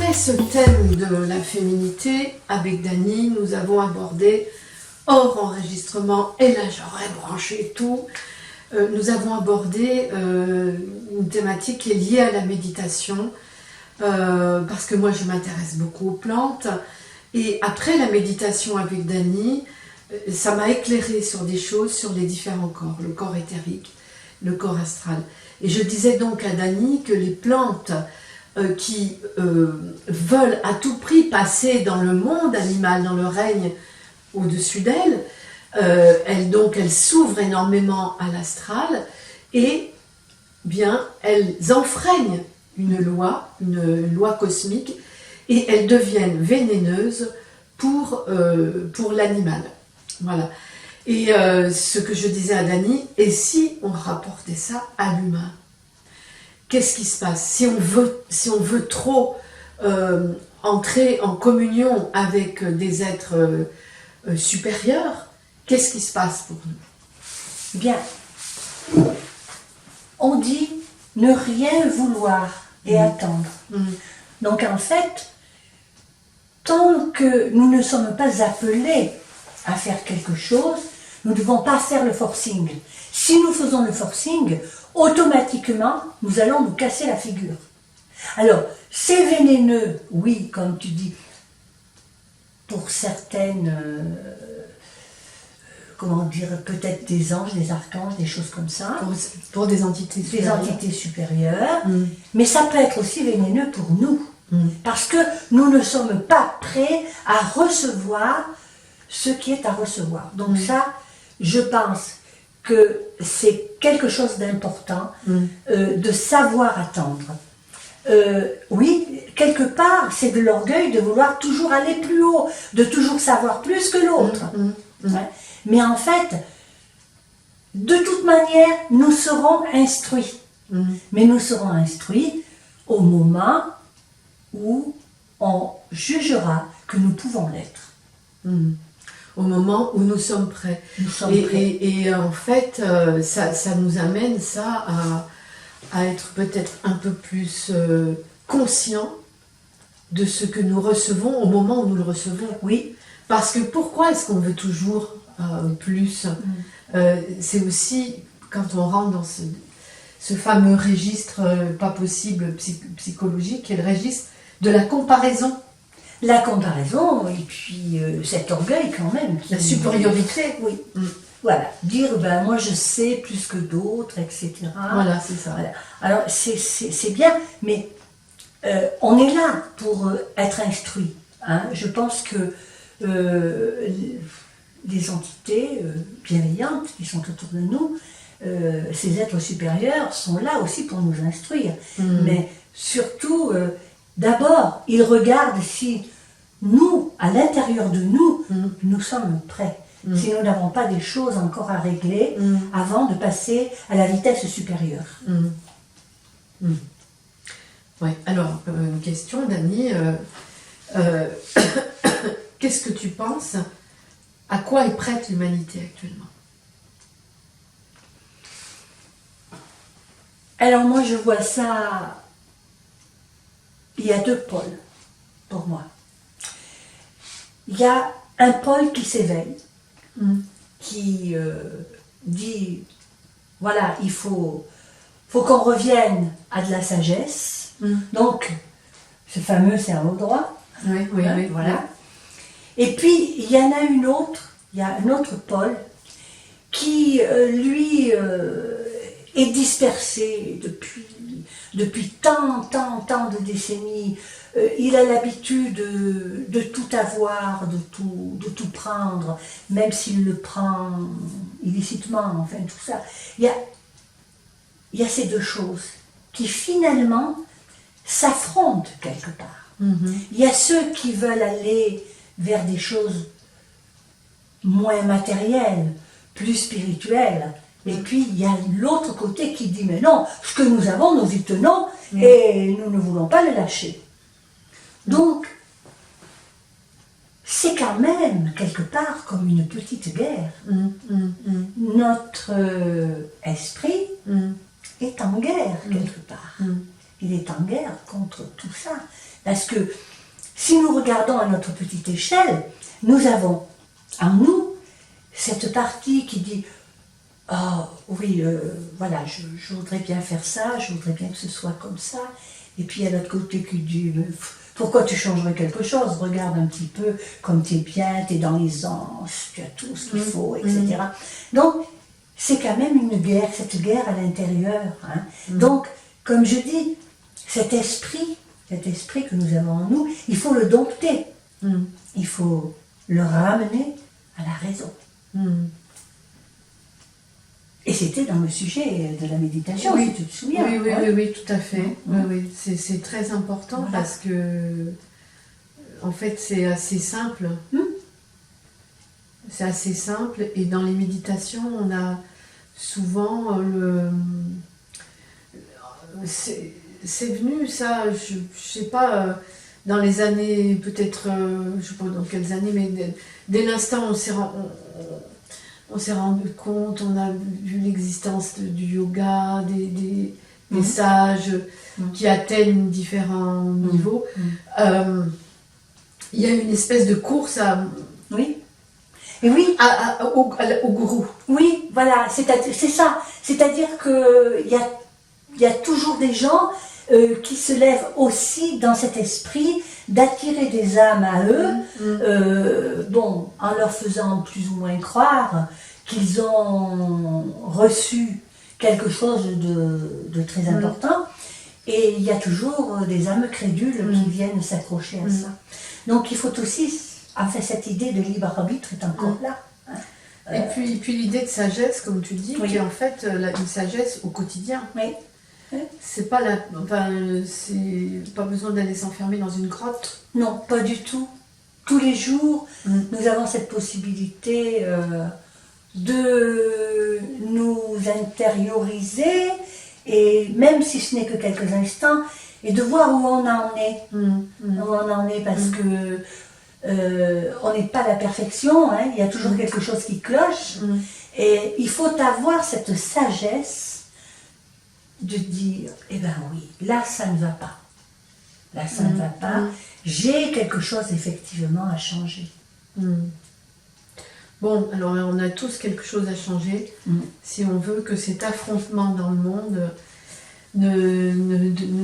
après ce thème de la féminité, avec Dany, nous avons abordé, hors enregistrement, et là j'aurais branché tout, nous avons abordé une thématique qui est liée à la méditation, parce que moi je m'intéresse beaucoup aux plantes, et après la méditation avec Dany, ça m'a éclairé sur des choses, sur les différents corps, le corps éthérique, le corps astral. Et je disais donc à Dany que les plantes qui veulent à tout prix passer dans le monde animal, dans le règne au-dessus d'elles, elles s'ouvrent énormément à l'astral et bien elles enfreignent une loi cosmique, et elles deviennent vénéneuses pour l'animal. Voilà. Et ce que je disais à Dany, et si on rapportait ça à l'humain, qu'est-ce qui se passe si on veut trop entrer en communion avec des êtres supérieurs, qu'est-ce qui se passe pour nous? Bien, on dit ne rien vouloir et attendre. Donc en fait, tant que nous ne sommes pas appelés à faire quelque chose, nous ne devons pas faire le forcing. Si nous faisons le forcing, automatiquement, nous allons nous casser la figure. Alors, c'est vénéneux, oui, comme tu dis, pour certaines, comment dire, peut-être des anges, des archanges, des choses comme ça. Pour des entités supérieures. Des entités supérieures. Mais ça peut être aussi vénéneux pour nous. Parce que nous ne sommes pas prêts à recevoir ce qui est à recevoir. Donc ça, je pense que c'est quelque chose d'important de savoir attendre. Oui, quelque part, c'est de l'orgueil de vouloir toujours aller plus haut, de toujours savoir plus que l'autre. Ouais. Mais en fait, de toute manière, nous serons instruits. Mais nous serons instruits au moment où on jugera que nous pouvons l'être. Au moment où nous sommes prêts. Nous sommes prêts. Et en fait, ça nous amène ça à être peut-être un peu plus conscients de ce que nous recevons au moment où nous le recevons. Oui. Parce que pourquoi est-ce qu'on veut toujours plus? C'est aussi, quand on rentre dans ce fameux registre pas possible psychologique, qui est le registre de la comparaison. La comparaison, et puis cet orgueil quand même. La supériorité. Oui. Voilà. Dire, ben moi je sais plus que d'autres, etc. Voilà, c'est ça. Voilà. Alors c'est bien, mais on est là pour être instruit. Hein. Je pense que les entités bienveillantes qui sont autour de nous, ces êtres supérieurs sont là aussi pour nous instruire. Mais surtout, d'abord, ils regardent si nous, à l'intérieur de nous, nous sommes prêts. Si nous n'avons pas des choses encore à régler avant de passer à la vitesse supérieure. Ouais. Alors, une question, Dany. Qu'est-ce que tu penses? À quoi est prête l'humanité actuellement? Alors moi, je vois ça... Il y a deux pôles, pour moi. Il y a un pôle qui s'éveille, qui dit, voilà, il faut qu'on revienne à de la sagesse. Donc, ce fameux cerveau droit. Oui, voilà. Et puis, il y en a il y a un autre pôle qui, lui, est dispersé depuis tant de décennies. Il a l'habitude de tout avoir, de tout prendre, même s'il le prend illicitement, enfin tout ça. Il y a ces deux choses qui finalement s'affrontent quelque part. Il y a ceux qui veulent aller vers des choses moins matérielles, plus spirituelles. Et puis, il y a l'autre côté qui dit, mais non, ce que nous avons, nous y tenons, et nous ne voulons pas le lâcher. Donc, c'est quand même, quelque part, comme une petite guerre. Notre esprit est en guerre, quelque part. il est en guerre contre tout ça. Parce que si nous regardons à notre petite échelle, nous avons en nous cette partie qui dit « Ah oui, voilà, je voudrais bien faire ça, je voudrais bien que ce soit comme ça. » Et puis il y a l'autre côté qui dit « Pourquoi tu changerais quelque chose? Regarde un petit peu comme tu es bien, tu es dans l'aisance, tu as tout ce qu'il faut, etc. » Donc, c'est quand même une guerre, cette guerre à l'intérieur. Hein. Donc, comme je dis, cet esprit que nous avons en nous, il faut le dompter. Il faut le ramener à la raison. Et c'était dans le sujet de la méditation, oui, si tu te souviens. Oui, tout à fait. Oui. C'est très important parce que, en fait, c'est assez simple. C'est assez simple. Et dans les méditations, on a souvent c'est venu, ça, je sais pas, dans les années, peut-être, je sais pas dans quelles années, mais dès l'instant on s'est rendu compte, on a vu l'existence du yoga, des sages qui atteignent différents niveaux. Il y a une espèce de course Oui. Et oui. Au gourou. Oui, voilà, c'est ça. C'est-à-dire qu'il y a toujours des gens qui se lèvent aussi dans cet esprit d'attirer des âmes à eux, bon, en leur faisant plus ou moins croire qu'ils ont reçu quelque chose de très important. Et il y a toujours des âmes crédules qui viennent s'accrocher à ça. Donc il faut aussi, enfin cette idée de libre arbitre est encore là. Hein. Et puis l'idée de sagesse, comme tu dis, qui est en fait une sagesse au quotidien. Oui. C'est pas c'est pas besoin d'aller s'enfermer dans une grotte. Non, pas du tout. Tous les jours, nous avons cette possibilité de nous intérioriser, et même si ce n'est que quelques instants, et de voir où on en est. Où on en est, parce que on n'est pas à la perfection, hein, il y a toujours quelque chose qui cloche, et il faut avoir cette sagesse de dire, eh ben oui, là ça ne va pas. Là ça ne va pas. J'ai quelque chose effectivement à changer. Bon, alors on a tous quelque chose à changer si on veut que cet affrontement dans le monde ne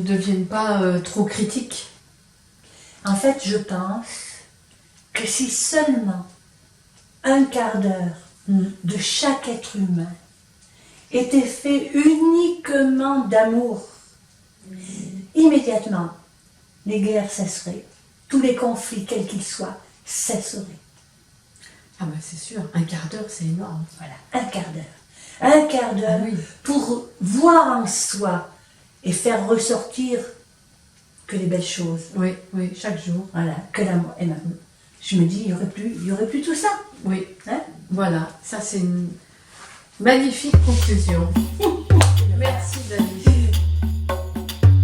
devienne pas trop critique. En fait, je pense que si seulement un quart d'heure de chaque être humain était fait uniquement d'amour, immédiatement, les guerres cesseraient, tous les conflits, quels qu'ils soient, cesseraient. Ah ben c'est sûr, un quart d'heure c'est énorme. Voilà, un quart d'heure. Un quart d'heure pour voir en soi et faire ressortir que les belles choses. Oui, chaque jour. Voilà, que l'amour. Et maintenant, je me dis, il y aurait plus tout ça. Oui, hein. Voilà, ça c'est une magnifique conclusion. Merci Daniel.